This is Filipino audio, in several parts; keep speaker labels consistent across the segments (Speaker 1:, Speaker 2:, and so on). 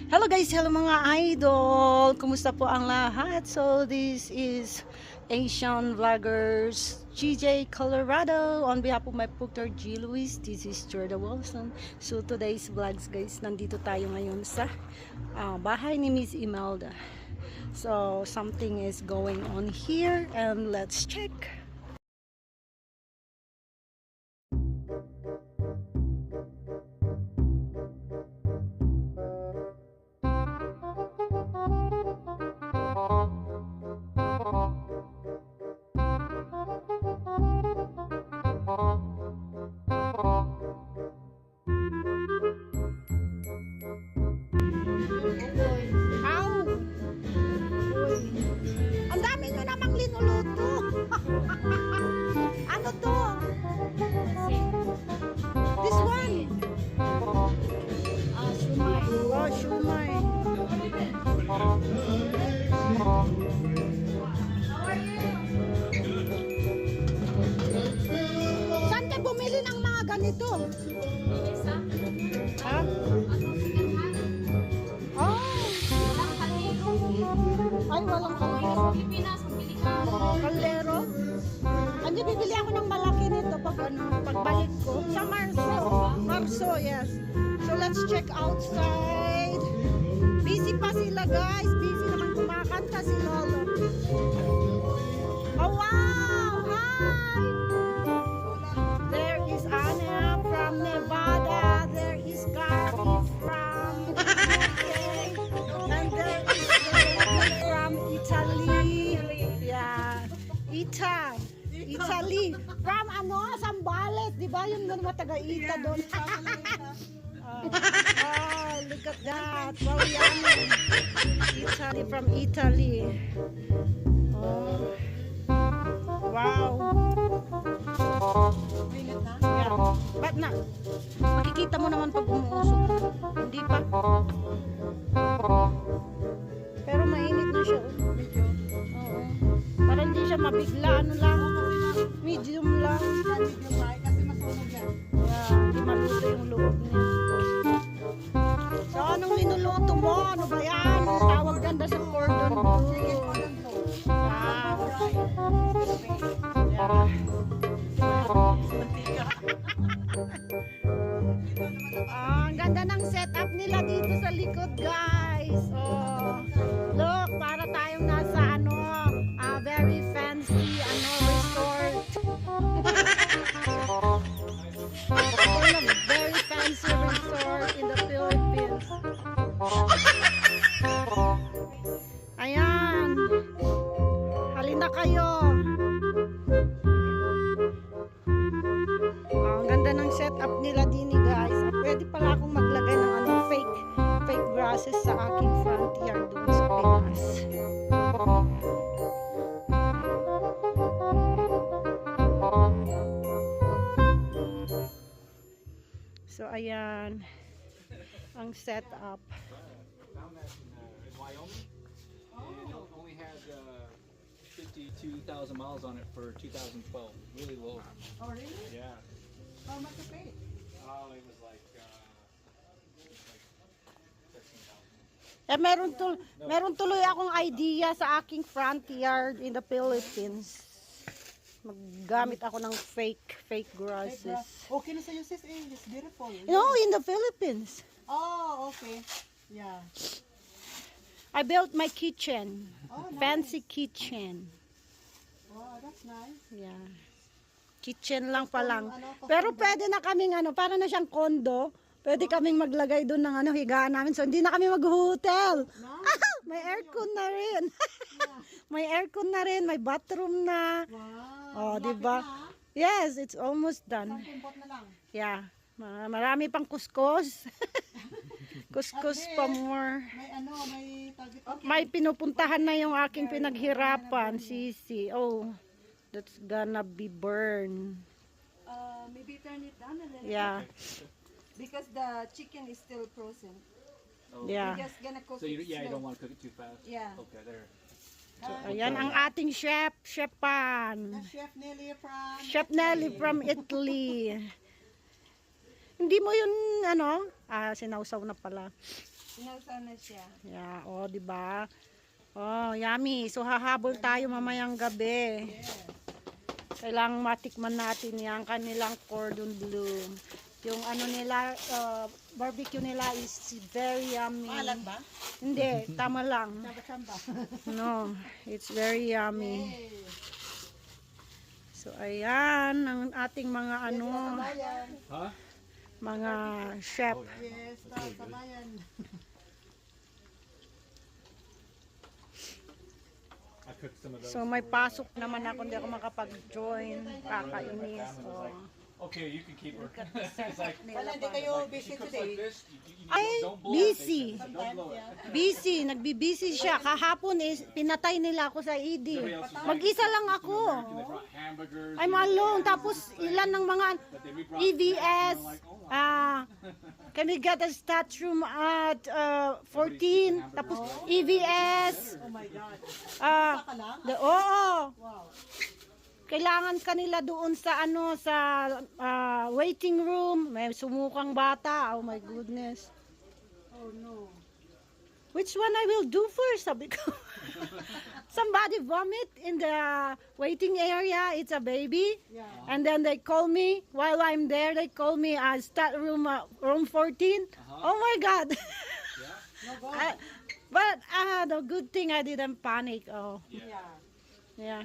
Speaker 1: Hello guys, hello mga idol. Kumusta po ang lahat? So this is Asian Vloggers GJ Colorado. On behalf of my Proctor G. Luis, this is Jordan Wilson. So today's vlogs guys, nandito tayo ngayon sa bahay ni Miss Imelda. So something is going on here and let's check. Ang dami nyo namang linuluto. Ano to? This one. Shumai. Oh, shumai. Saan ka bumili ng mga ganito? Ha? Oh. Ay, walang kaldero. Kaldero? Andi, bibili ako ng malaki nito pagbalik ko. Sa Marso. Marso, yes. So, let's check outside. Busy pa sila, guys. Busy naman kumakanta si Lolo. Oh, wow! Hi! There is Anna from Nevada. There is Carly from UK. And there is Lady from Italy. Yeah. Italy. From Zambales. Di ba yung taga-Ita doon? Oh, look at that. Wow, yummy. Italy from Italy. Oh. Wow. Yeah. Ba't na? Makikita mo naman pag umuusok. Hindi pa. Pero mainit na siya. Oo. Para hindi siya mabigla. Ano lang? Medium lang. Yeah, hindi maluto yung loob niya. So, anong linuluto mo? Ano ba yan? Tawag ganda sa cordon bleu. Wow. Yeah. Ang ganda ng setup nila dito sa likod, guys. Oh, look, para tayong nasa very fancy resort. Very fancy resort in the Philippines. Ayan. Halina kayo. Ang ganda ng setup nila din, guys. Pwede pala akong maglagay ng fake grasses sa aking front yard doon sa Pinas. So ayan ang setup.
Speaker 2: In Wyoming, and it only had 52,000 miles on it for 2012. Really low.
Speaker 3: Oh, really?
Speaker 2: Yeah.
Speaker 3: How much you pay?
Speaker 2: Oh, it was like 13,000.
Speaker 1: Meron tuloy akong idea sa aking front yard in the Philippines. Maggamit ako ng fake grasses.
Speaker 3: Okay na sa'yo, sis. It's beautiful.
Speaker 1: No, in the Philippines.
Speaker 3: Oh, okay. Yeah.
Speaker 1: I built my kitchen.
Speaker 3: Oh, nice.
Speaker 1: Fancy kitchen.
Speaker 3: Wow, that's nice.
Speaker 1: Yeah. Kitchen lang pa lang. Pero pwede na kaming para na siyang condo. Pwede kaming maglagay doon ng higaan namin. So hindi na kami mag-hotel.
Speaker 3: No?
Speaker 1: May aircon na rin. May aircon na rin, may bathroom na.
Speaker 3: Wow.
Speaker 1: Oh, di ba? Yes, it's almost done.
Speaker 3: Import na lang.
Speaker 1: Yeah. Marami pang kuskus. Kuskus pa more.
Speaker 3: May target. Okay.
Speaker 1: May pinupuntahan na yung aking pinaghirapan, sisi. Oh, that's gonna be burned.
Speaker 3: Maybe turn it down a little.
Speaker 1: Yeah.
Speaker 3: Because the chicken is still frozen.
Speaker 2: Oh.
Speaker 1: Yeah.
Speaker 3: We're just gonna cook
Speaker 2: So
Speaker 3: it
Speaker 2: you
Speaker 3: slow.
Speaker 2: don't want to cook it too fast.
Speaker 3: Yeah.
Speaker 2: Okay, there.
Speaker 1: So, ayan ang ating chef, Pan.
Speaker 3: Chef Nelly from...
Speaker 1: Chef Nelly from Italy. Hindi mo yun, sinausaw na pala.
Speaker 3: Sinausaw na siya.
Speaker 1: Yeah, oh, di ba? Oh, yummy. So hahabol tayo mamayang gabi.
Speaker 3: Yes.
Speaker 1: Kailangang matikman natin yung kanilang cordon bleu. Yung ano nila, barbecue nila is very yummy.
Speaker 3: Maalat ba?
Speaker 1: Hindi, tama lang.
Speaker 3: Samba-samba.
Speaker 1: No, it's very yummy.
Speaker 3: Yay.
Speaker 1: So ayan, ang ating mga ano,
Speaker 3: Sabayan.
Speaker 2: Huh?
Speaker 1: mga chef.
Speaker 2: Oh, yeah.
Speaker 3: Yes, sabayan.
Speaker 2: I cooked some of those.
Speaker 1: So may pasok naman ako, hindi ako makapag-join. Kakainis. Oh.
Speaker 2: Okay, you can keep her. It's like,
Speaker 3: Wala, hindi kayo
Speaker 2: she
Speaker 3: busy
Speaker 2: cooks
Speaker 3: today.
Speaker 2: like this.
Speaker 1: Ay,
Speaker 2: Don't blow it, they
Speaker 1: busy.
Speaker 2: said. Don't blow it.
Speaker 1: Busy, nagbibisi siya. Kahapon is pinatay nila ako sa ED. Mag-isa lang ako.
Speaker 2: They brought hamburgers.
Speaker 1: I'm alone. Tapos ilan ng mga
Speaker 2: But then we brought
Speaker 1: EVS,
Speaker 2: like, oh my
Speaker 1: can we get a stat room at 14? Tapos EVS,
Speaker 3: Oh my God.
Speaker 1: ah, oo.
Speaker 3: Wow.
Speaker 1: Kailangan kanila doon sa ano sa waiting room. May sumukang bata. Oh my goodness.
Speaker 3: Oh no.
Speaker 1: Which one I will do first? Sabi ko. Somebody vomit in the waiting area. It's a baby.
Speaker 3: Yeah.
Speaker 1: And then they call me while I'm there. They call me stat room room 14. Oh my God.
Speaker 3: No go.
Speaker 1: But the good thing I didn't panic. Oh
Speaker 3: Yeah.
Speaker 1: yeah.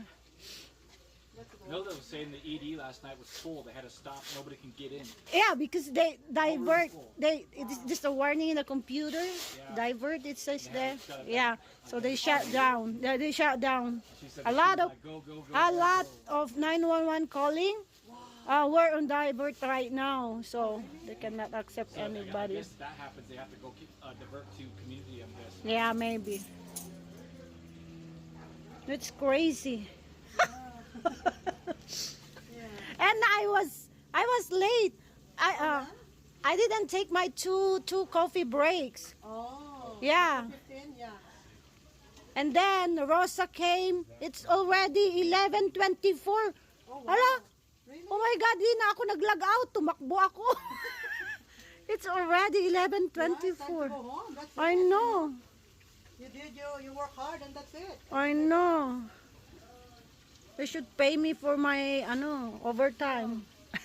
Speaker 3: Let's go.
Speaker 2: Nilda was saying the ED last night was full. They had to stop. Nobody can get in.
Speaker 1: Yeah, because they divert. It's just a warning in the computer. Divert. It says there. Yeah. So they shut down. They shut down.
Speaker 2: She said
Speaker 1: A
Speaker 2: she
Speaker 1: lot
Speaker 2: was
Speaker 1: of
Speaker 2: like, go, go, go,
Speaker 1: a
Speaker 2: go,
Speaker 1: lot
Speaker 2: go.
Speaker 1: of 911 calling. We're on divert right now, so they cannot accept
Speaker 2: I
Speaker 1: anybody.
Speaker 2: guess that happens. They have to go divert to community. I'm guessing.
Speaker 1: Yeah, maybe. It's crazy. And I was late. I didn't take my two coffee breaks.
Speaker 3: Oh.
Speaker 1: Yeah.
Speaker 3: 15, yeah.
Speaker 1: And then Rosa came. It's already 11:24.
Speaker 3: Oh, wow.
Speaker 1: Hala?
Speaker 3: Really?
Speaker 1: Oh my God, di na ako nag-log out. Tumakbo ako. It's already
Speaker 3: Yeah, time to
Speaker 1: 11:24.
Speaker 3: go home. That's
Speaker 1: I
Speaker 3: it.
Speaker 1: know.
Speaker 3: You work hard and that's it.
Speaker 1: I know. They should pay me for my overtime.
Speaker 3: Oh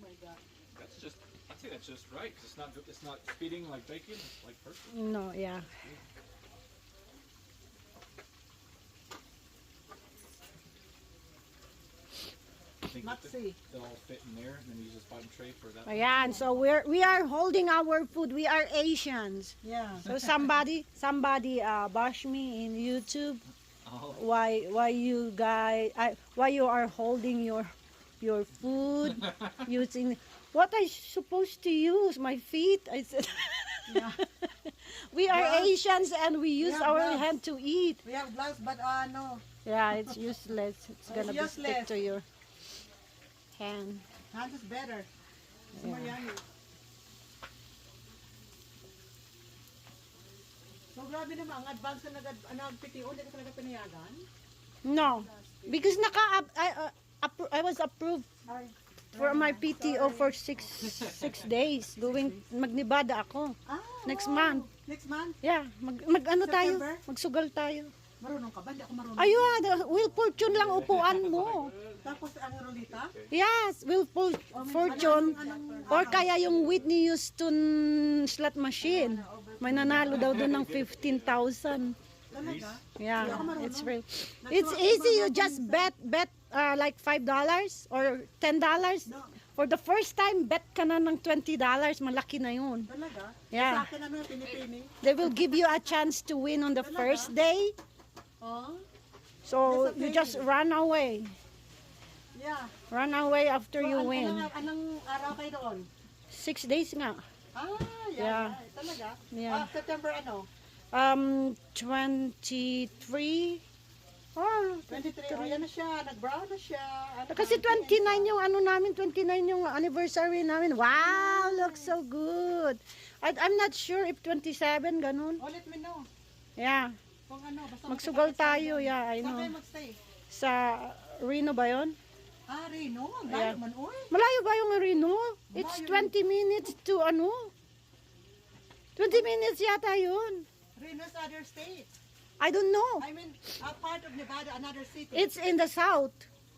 Speaker 3: my God.
Speaker 2: That's just. I think that's just right. 'Cause it's not speeding like bacon. It's like perfect.
Speaker 1: No, yeah.
Speaker 2: I think
Speaker 3: Let's see.
Speaker 2: they'll all fit in there, and then you just bottom tray for that.
Speaker 1: Ayan, so we are holding our food. We are Asians.
Speaker 3: Yeah.
Speaker 1: So somebody bash me in YouTube.
Speaker 2: Oh.
Speaker 1: Why you guys why you are holding your food using what I supposed to use my feet? I said
Speaker 3: Yeah.
Speaker 1: we are
Speaker 3: Gloves.
Speaker 1: Asians and we use
Speaker 3: Yeah,
Speaker 1: our
Speaker 3: gloves.
Speaker 1: hand to eat.
Speaker 3: We have gloves, but no.
Speaker 1: Yeah, it's useless. It's gonna be stick
Speaker 3: useless.
Speaker 1: to your hand.
Speaker 3: Hands is better. It's more yummy. So grabe naman, ang advance ka nag-PTO, hindi ka talaga pinayagan?
Speaker 1: No, because I was approved
Speaker 3: Ay.
Speaker 1: for my PTO for six days. Magnibada ako.
Speaker 3: Ah,
Speaker 1: Next
Speaker 3: wow.
Speaker 1: month.
Speaker 3: Next month?
Speaker 1: Yeah, mag ano tayo?
Speaker 3: September?
Speaker 1: Magsugal tayo.
Speaker 3: Marunong ka ba? Hindi ako marunong.
Speaker 1: Ayun, Will Fortune lang upuan mo.
Speaker 3: Tapos ang Rolita?
Speaker 1: Yes, Will Fortune. Or kaya yung Whitney Houston slot machine. May nanalo daw doon ng 15,000.
Speaker 3: Talaga?
Speaker 1: Yeah,
Speaker 3: Hindi ako marunong.
Speaker 1: it's easy. You just bet like $5 or $10.
Speaker 3: No.
Speaker 1: For the first time, bet ka na ng $20. Malaki na yun.
Speaker 3: Talaga?
Speaker 1: Yeah.
Speaker 3: Sa akin ano, pinipini.
Speaker 1: They will give you a chance to win on the first day.
Speaker 3: Oh?
Speaker 1: So
Speaker 3: That's
Speaker 1: you
Speaker 3: okay.
Speaker 1: just run away.
Speaker 3: Yeah.
Speaker 1: Run away after
Speaker 3: So,
Speaker 1: you win.
Speaker 3: Anong araw kayo doon?
Speaker 1: 6 days nga.
Speaker 3: Ah,
Speaker 1: Yeah.
Speaker 3: yeah. Talaga?
Speaker 1: Yeah.
Speaker 3: September ano?
Speaker 1: 23. Oh,
Speaker 3: 23. Oh, yan na siya. Nag-brown na siya.
Speaker 1: kasi 29 yung ano namin, 29 yung anniversary namin. Wow, looks so good. I'm not sure if 27 ganun.
Speaker 3: Oh, let me know.
Speaker 1: Yeah,
Speaker 3: Kung ano, basta
Speaker 1: magsugal
Speaker 3: makita
Speaker 1: tayo.
Speaker 3: tayo.
Speaker 1: Yeah, I
Speaker 3: Saan kayo
Speaker 1: know.
Speaker 3: magstay?
Speaker 1: Sa Reno ba yun?
Speaker 3: Ah, Reno. Ang
Speaker 1: Yeah.
Speaker 3: layo man, uy.
Speaker 1: Malayo ba yung Reno? It's
Speaker 3: Malayo.
Speaker 1: 20 minutes to ano? 20 minutes yata yun.
Speaker 3: Reno's other state.
Speaker 1: I don't know.
Speaker 3: I mean, a part of Nevada, another city.
Speaker 1: It's in the south.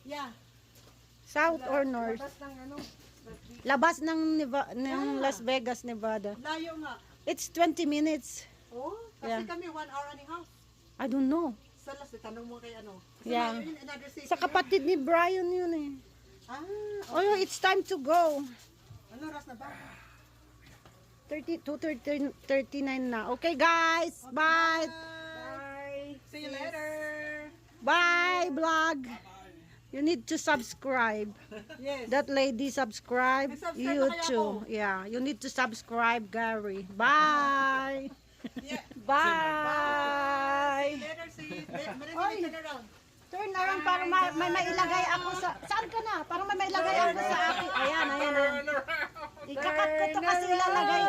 Speaker 3: Yeah.
Speaker 1: South or north.
Speaker 3: Labas ng ano.
Speaker 1: Labas ng, ng Las Vegas, Nevada.
Speaker 3: Layo nga.
Speaker 1: It's 20 minutes.
Speaker 3: Oh, kasi
Speaker 1: Yeah.
Speaker 3: kami 1 hour and a half.
Speaker 1: I don't know.
Speaker 3: Sa last, tanong mo kay ano. Kasi
Speaker 1: Yeah.
Speaker 3: layo yun, another city.
Speaker 1: Sa kapatid ni Brian yun eh.
Speaker 3: Ah,
Speaker 1: Oh, it's time to go.
Speaker 3: ano oras na ba?
Speaker 1: 39 na. Okay guys, bye.
Speaker 3: Bye. See you later.
Speaker 1: Bye vlog. You need to subscribe.
Speaker 3: Yes.
Speaker 1: That lady subscribe.
Speaker 3: May-subscribe
Speaker 1: You
Speaker 3: na kaya
Speaker 1: too.
Speaker 3: ako.
Speaker 1: Yeah, you need to subscribe Gary. Bye.
Speaker 3: Yeah.
Speaker 1: Bye.
Speaker 3: Later, see you.
Speaker 1: Oy.
Speaker 3: Turn around.
Speaker 1: Turn around para may mailagay ako sa... Saan ka na? Para may mailagay ako sa akin. Ayan, ayan. Ikakat ko to kasi ilalagay